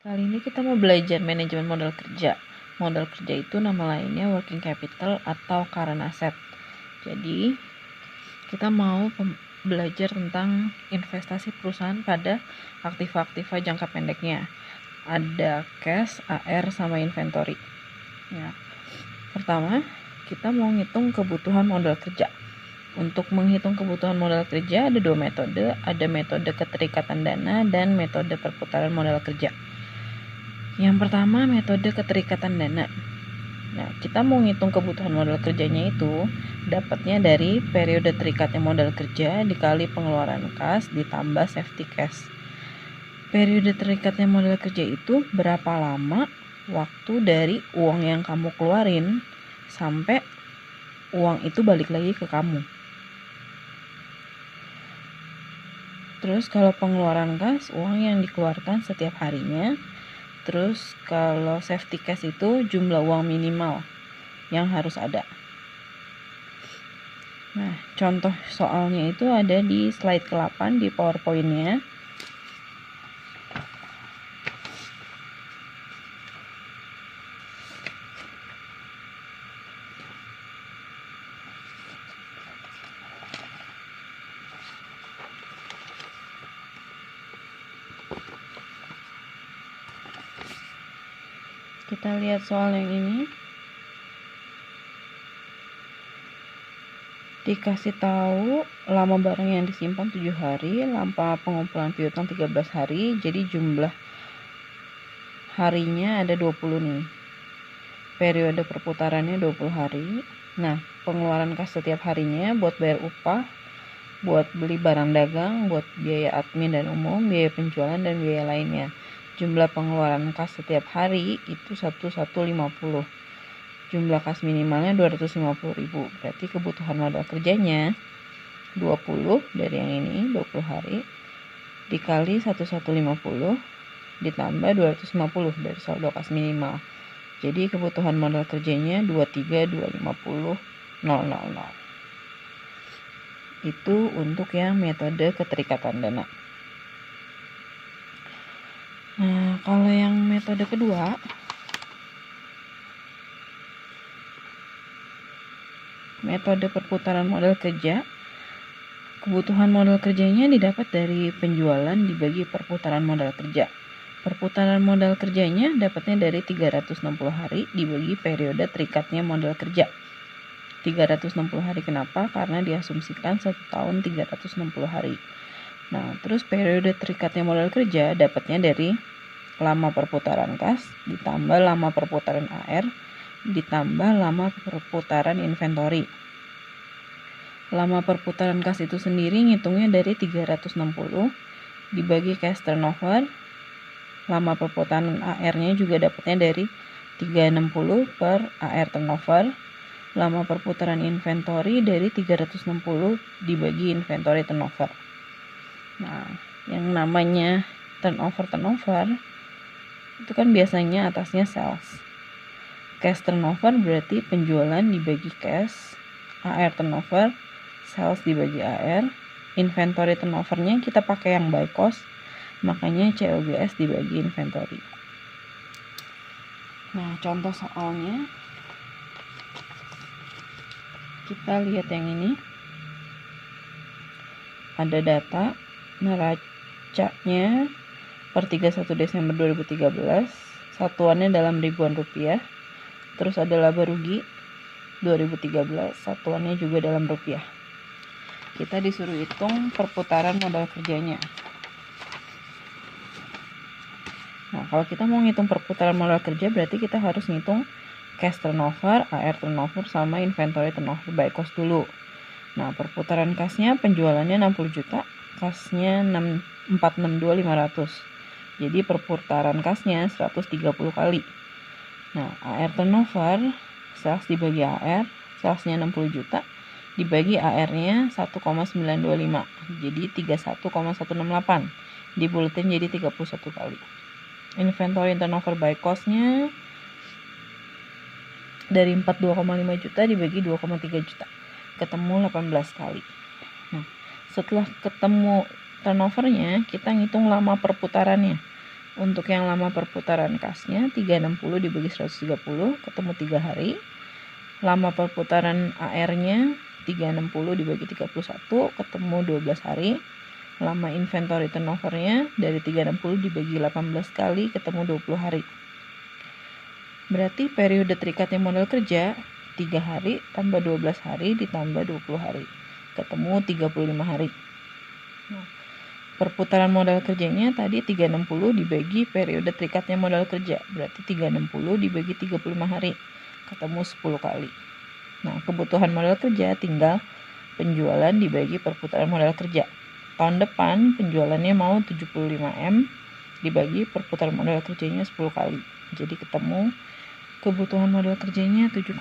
Kali ini kita mau belajar manajemen modal kerja. Modal kerja itu nama lainnya working capital atau current asset. Jadi, kita mau belajar tentang investasi perusahaan pada aktiva-aktiva jangka pendeknya. Ada cash, AR, sama inventory. Ya. Pertama, kita mau ngitung kebutuhan modal kerja. Untuk menghitung kebutuhan modal kerja ada dua metode, ada metode keterikatan dana dan metode perputaran modal kerja. Yang pertama, metode keterikatan dana. Nah, kita mau ngitung kebutuhan modal kerjanya itu dapatnya dari periode terikatnya modal kerja dikali pengeluaran kas ditambah safety cash. Periode terikatnya modal kerja itu berapa lama waktu dari uang yang kamu keluarin sampai uang itu balik lagi ke kamu. Terus kalau pengeluaran kas, uang yang dikeluarkan setiap harinya. Terus kalau safety cash itu jumlah uang minimal yang harus ada. Nah, contoh soalnya itu ada di slide ke-8 di PowerPoint-nya. Kita lihat soal yang ini. Dikasih tahu lama barang yang disimpan 7 hari, lama pengumpulan piutang 13 hari, jadi jumlah harinya ada 20 nih. Periode perputarannya 20 hari. Nah, pengeluaran kas setiap harinya buat bayar upah, buat beli barang dagang, buat biaya admin dan umum, biaya penjualan, dan biaya lainnya. Jumlah pengeluaran kas setiap hari itu 1150. Jumlah kas minimalnya 250.000. Berarti kebutuhan modal kerjanya 20 dari yang ini, 20 hari, dikali 1150, ditambah 250 dari saldo kas minimal. Jadi kebutuhan modal kerjanya 23.250.000. Itu untuk yang metode keterikatan dana. Nah, kalau yang metode kedua, metode perputaran modal kerja, kebutuhan modal kerjanya didapat dari penjualan dibagi perputaran modal kerja. Perputaran modal kerjanya dapatnya dari 360 hari dibagi periode terikatnya modal kerja. 360 hari kenapa? Karena diasumsikan 1 tahun 360 hari. Nah, terus periode terikatnya modal kerja dapatnya dari lama perputaran kas ditambah lama perputaran AR ditambah lama perputaran inventory. Lama perputaran kas itu sendiri ngitungnya dari 360 dibagi cash turnover. Lama perputaran AR-nya juga dapatnya dari 360 per AR turnover. Lama perputaran inventory dari 360 dibagi inventory turnover. Nah, yang namanya turnover itu kan biasanya atasnya sales. Cash turnover berarti penjualan dibagi cash, AR turnover, sales dibagi AR, inventory turnovernya kita pakai yang by cost, makanya COGS dibagi inventory. Nah, contoh soalnya kita lihat yang ini. Ada data neracanya per 31 Desember 2013, satuannya dalam ribuan rupiah. Terus ada laba rugi 2013, satuannya juga dalam rupiah. Kita disuruh hitung perputaran modal kerjanya. Nah, kalau kita mau ngitung perputaran modal kerja berarti kita harus ngitung cash turnover, AR turnover, sama inventory turnover by cost dulu. Nah, perputaran kasnya penjualannya 60 juta, kasnya 462.500. Jadi perputaran kasnya 130 kali. Nah, AR turnover, sales dibagi AR, salesnya 60 juta, dibagi AR-nya 1,925. Jadi 31,168. Dibuletin jadi 31 kali. Inventory turnover by cost-nya dari 42,5 juta dibagi 2,3 juta. Ketemu 18 kali. Nah, setelah ketemu turnovernya, kita ngitung lama perputarannya. Untuk yang lama perputaran kasnya 360 dibagi 130 ketemu 3 hari. Lama perputaran AR-nya 360 dibagi 31 ketemu 12 hari. Lama inventory turnover-nya dari 360 dibagi 18 kali ketemu 20 hari. Berarti periode terikatnya modal kerja 3 hari tambah 12 hari ditambah 20 hari. Ketemu 35 hari. Nah, perputaran modal kerjanya tadi 360 dibagi periode terikatnya modal kerja. Berarti 360 dibagi 35 hari. Ketemu 10 kali. Nah, kebutuhan modal kerja tinggal penjualan dibagi perputaran modal kerja. Tahun depan penjualannya mau 75M dibagi perputaran modal kerjanya 10 kali. Jadi ketemu kebutuhan modal kerjanya 7,5.